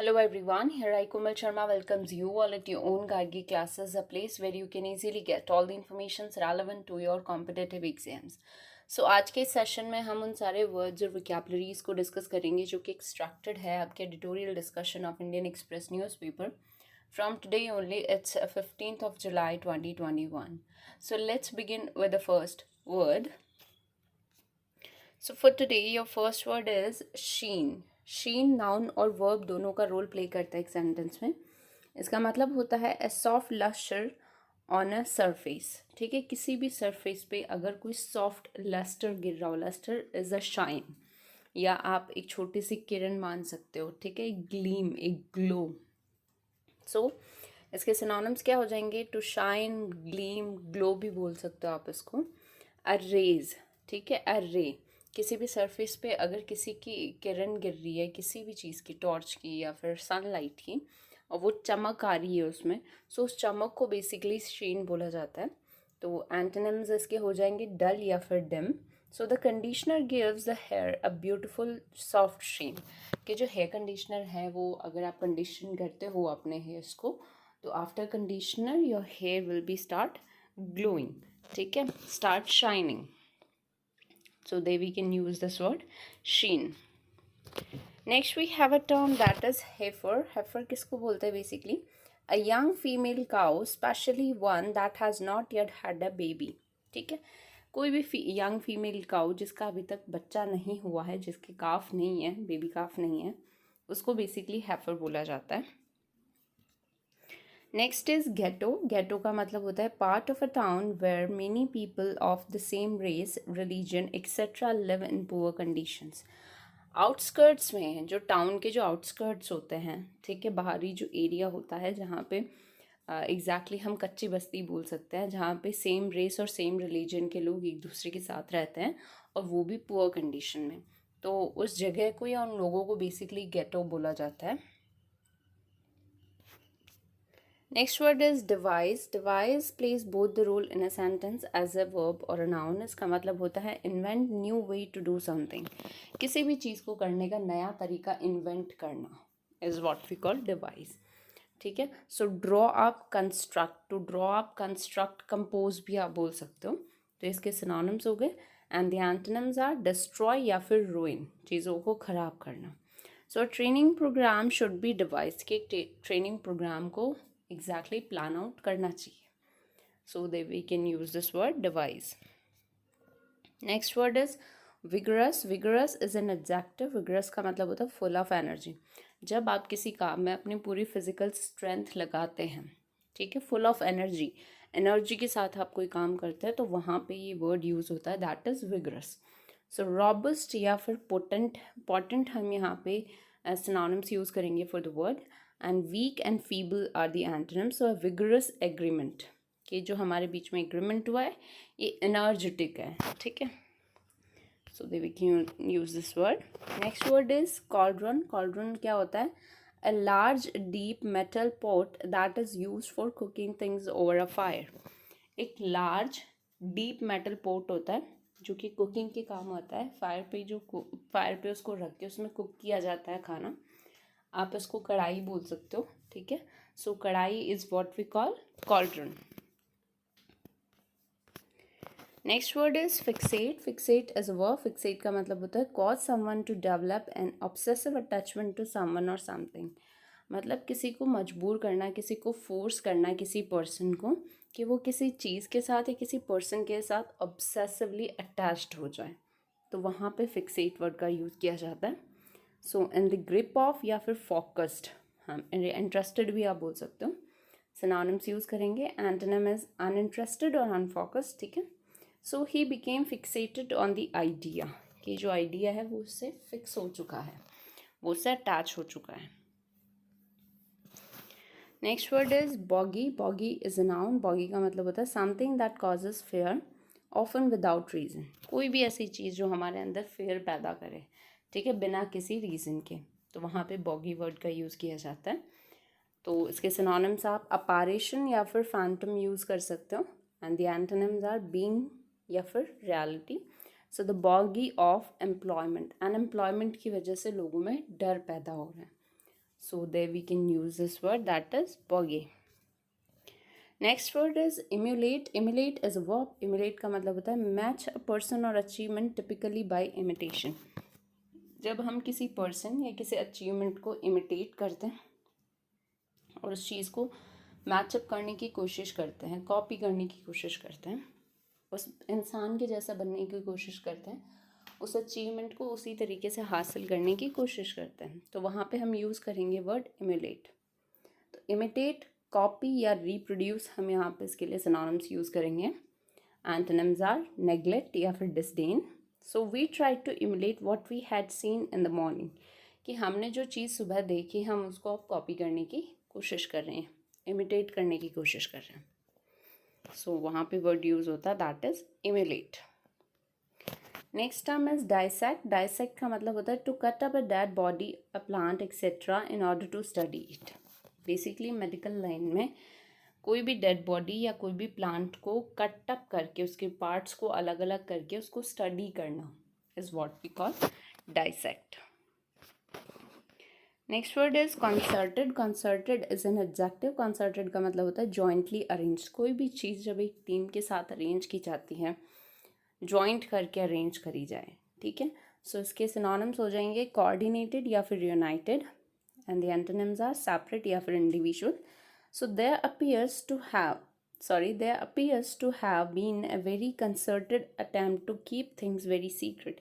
Hello everyone, here I Komal Sharma welcomes you all at your own Gargi classes, a place where you can easily get all the information relevant to your competitive exams. So आज के session में हम उन सारे words और vocabularies को discuss करेंगे जो कि एक्सट्रैक्टेड है आपके editorial discussion of Indian express newspaper from today only. It's 15th of July 2021. So let's begin with the first word. So for today your first word is sheen. Sheen noun और verb दोनों का role play करता है एक sentence में. इसका मतलब होता है a soft lustre on a surface. ठीक है, किसी भी सरफेस पे अगर कोई सॉफ्ट लस्टर गिर रहा हो, लस्टर इज अ शाइन, या आप एक छोटी सी किरण मान सकते हो. ठीक है, एक ग्लीम, एक ग्लो. सो इसके सिनोनिम्स क्या हो जाएंगे? टू शाइन, ग्लीम, ग्लो भी बोल सकते हो आप इसको. A rage. ठीक है, अ रे. किसी भी सरफेस पे अगर किसी की किरण गिर रही है, किसी भी चीज़ की, टॉर्च की या फिर सनलाइट की, और वो चमक आ रही है उसमें, सो उस चमक को बेसिकली शीन बोला जाता है. तो एंटोनिम्स इसके हो जाएंगे डल या फिर dim. So the conditioner gives the hair a beautiful soft sheen. कि जो हेयर कंडीशनर है वो अगर आप कंडीशन करते हो अपने हेयर्स को, तो after conditioner your hair will be start glowing. ठीक है, start shining. So there we can use this word sheen. Next we have a term that is heifer. Heifer किसको बोलते हैं basically? A young female cow, especially one that has not yet had a baby. ठीक है, कोई भी young female cow जिसका अभी तक बच्चा नहीं हुआ है, जिसके काफ नहीं है, बेबी काफ नहीं है, उसको बेसिकली heifer बोला जाता है. नेक्स्ट इज गेटो. गेटो का मतलब होता है part of a town where many people of the same race, religion etcetera live in poor conditions. Outskirts में, जो टाउन के जो आउटस्कर्ट्स होते हैं, ठीक है, बाहरी जो एरिया होता है जहाँ पे एग्जैक्टली हम कच्ची बस्ती बोल सकते हैं, जहाँ पे सेम रेस और सेम रिलीजन के लोग एक दूसरे के साथ रहते हैं और वो भी पुअर कंडीशन में, तो उस जगह को या उन लोगों को बेसिकली गेटो बोला जाता है. Next word is devise. Devise plays both the role in a sentence as a verb or a noun. इसका मतलब होता है invent new way to do something. किसी भी चीज़ को करने का नया तरीका invent करना is what we call devise. ठीक है, so draw up, construct. To draw up, construct, compose भी आप बोल सकते हो. तो इसके synonyms हो गए, and the antonyms are destroy या फिर ruin, चीज़ों को खराब करना. So a training program should be devised. कि ट्रेनिंग प्रोग्राम को exactly plan out करना चाहिए. So that we can use this word devise. Next word is vigorous. Vigorous is an adjective. Vigorous का मतलब होता है full of energy. जब आप किसी काम में अपनी पूरी फिजिकल स्ट्रेंथ लगाते हैं, ठीक है, फुल ऑफ एनर्जी, एनर्जी के साथ आप कोई काम करते हैं, तो वहाँ पे ये वर्ड यूज़ होता है, that is vigorous. So robust या फिर पोटेंट. पोटेंट हम यहाँ पे सिनोनिम्स यूज़ करेंगे for the word. And weak and feeble are the antonyms. So vigorous agreement, कि जो हमारे बीच में एग्रीमेंट हुआ है ये एनर्जेटिक है. ठीक है, so we can use this word. Next word is cauldron. Cauldron क्या होता है? A large deep metal pot that is used for cooking things over a fire. एक large deep metal pot होता है जो कि कुकिंग के काम आता है. फायर पे जो फायर पे उसको रख के उसमें कुक किया जाता है खाना. आप इसको कढ़ाई बोल सकते हो. ठीक है, so kadhai is what we call cauldron. Next word is fixate. Fixate as a verb. Fixate का मतलब होता है cause someone to develop an obsessive attachment to someone और समथिंग. मतलब किसी को मजबूर करना, किसी को फोर्स करना, किसी पर्सन को कि वो किसी चीज़ के साथ या किसी पर्सन के साथ ऑब्सेसिवली अटैच्ड हो जाए, तो वहाँ पे फिक्सेट वर्ड का यूज़ किया जाता है. सो इन द ग्रिप ऑफ या फिर फोकस्ड, हम इंटरेस्टेड भी आप बोल सकते हो. सिनोनिम्स यूज़ करेंगे. एंटोनिम इज अनइंटरेस्टेड और अनफोकस्ड. ठीक है, so he became fixated on the idea, कि जो आइडिया है वो उससे फिक्स हो चुका है, वो उससे अटैच हो चुका है. Next word is boggy. Boggy is a noun. Boggy का मतलब होता है something that causes fair often without reason. कोई भी ऐसी चीज़ जो हमारे अंदर फेयर पैदा करे, ठीक है, बिना किसी रीज़न के, तो वहाँ पे बॉगी वर्ड का यूज़ किया जाता है. तो इसके सिनोनिम्स आप अपारेशन या फिर फैंटम यूज़ कर सकते हो. And the antonyms are being या फिर reality. So the bogey of employment. Unemployment की वजह से लोगों में डर पैदा हो रहा है. So there we can use this word, that is bogey. Next word is emulate. Emulate is a verb. Emulate का मतलब होता है मैच अ पर्सन और अचीवमेंट टिपिकली बाय इमिटेशन. जब हम किसी पर्सन या किसी अचीवमेंट को इमिटेट करते हैं और उस चीज़ को मैचअप करने की कोशिश करते हैं, कॉपी करने की कोशिश करते हैं, उस इंसान के जैसा बनने की कोशिश करते हैं, उस अचीवमेंट को उसी तरीके से हासिल करने की कोशिश करते हैं, तो वहाँ पे हम यूज़ करेंगे वर्ड इम्यूलेट. तो इमिटेट, कॉपी या रिप्रोड्यूस हम यहाँ पे इसके लिए सिनोनिम्स यूज़ करेंगे. एंटोनिम्स आर नेग्लेक्ट या फिर disdain. So we try to emulate what we had seen in the morning. कि हमने जो चीज़ सुबह देखी हम उसको अब कॉपी करने की कोशिश कर रहे हैं, इमिटेट करने की कोशिश कर रहे हैं. सो वहाँ पे वर्ड यूज़ होता है that is emulate. Next term is dissect. Dissect का मतलब होता है to cut up a dead body, a plant etcetera in order to study it. Basically medical line में कोई भी डेड बॉडी या कोई भी प्लांट को कट अप करके उसके पार्ट्स को अलग अलग करके उसको स्टडी करना is what we call dissect. Next word is concerted. Concerted is an adjective. Concerted का मतलब होता है जॉइंटली अरेंज. कोई भी चीज़ जब एक टीम के साथ अरेंज की जाती है, जॉइंट करके अरेंज करी जाए, ठीक है. सो इसके सिनोनिम्स हो जाएंगे कोऑर्डिनेटेड या फिर United, and the antonyms are separate या फिर individual. So there appears to have been a very concerted attempt to keep things very secret.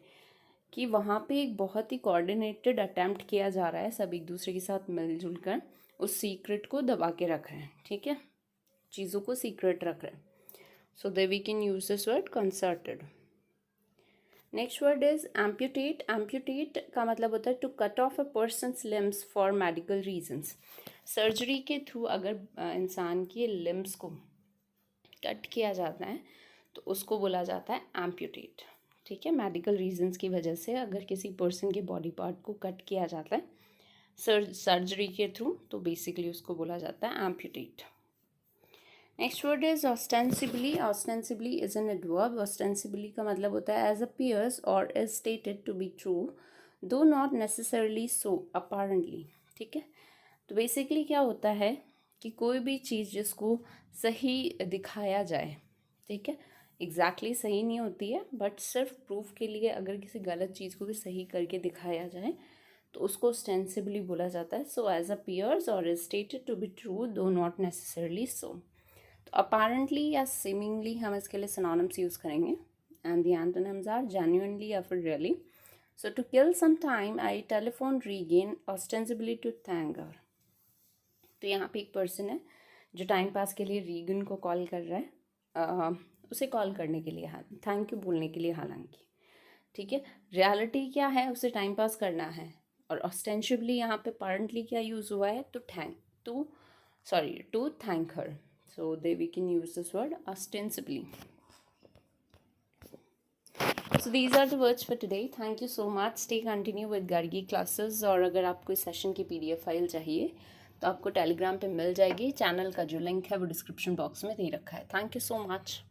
कि वहाँ पे एक बहुत ही कोऑर्डिनेटेड अटैम्प्ट किया जा रहा है, सब एक दूसरे के साथ मिलजुल कर उस सीक्रेट को दबा के रख रहे हैं, ठीक है, चीज़ों को सीक्रेट रख रहे हैं. So there we can use this word concerted. Next word is amputate. Amputate का मतलब होता है to cut off a person's limbs for medical reasons. Surgery के थ्रू अगर इंसान की लिम्स को कट किया जाता है तो उसको बोला जाता है एम्प्यूटेट, ठीक है. मेडिकल रीजंस की वजह से अगर किसी पर्सन के बॉडी पार्ट को कट किया जाता है सर्जरी के थ्रू, तो बेसिकली उसको बोला जाता है amputate. Next word is ostensibly. Ostensibly is an adverb. Ostensibly का मतलब होता है एज अपीयर्स और is stated to be true though not necessarily so apparently, ठीक है. तो बेसिकली क्या होता है कि कोई भी चीज़ जिसको सही दिखाया जाए, ठीक है, एग्जैक्टली सही नहीं होती है बट सिर्फ प्रूफ के लिए अगर किसी गलत चीज़ को भी सही करके दिखाया जाए तो उसको ऑस्टेंसिबली बोला जाता है. सो एज अपीयर्स और is stated to be true though not necessarily so. तो अपारेंटली या सीमिंगली हम इसके लिए सिनोनिम्स यूज़ करेंगे and the antonyms are genuinely या फिर really. So to kill some time I telephone Regan ostensibly to thank her. तो यहाँ पे एक पर्सन है जो टाइम पास के लिए रीगन को कॉल कर रहा है, उसे कॉल करने के लिए, हाँ, थैंक यू बोलने के लिए हालांकि, ठीक है. रियलिटी क्या है, उसे टाइम पास करना है. और ऑस्टेंसिबली यहाँ पे अपारेंटली क्या यूज़ हुआ है, to thank her. So there we can use this word ostensibly. So these are the words for today. Thank you so much. Stay continue with Gargi classes. और अगर आपको इस सेशन की PDF फाइल चाहिए तो आपको टेलीग्राम पे मिल जाएगी. चैनल का जो लिंक है वो डिस्क्रिप्शन बॉक्स में दे रखा है. Thank you so much.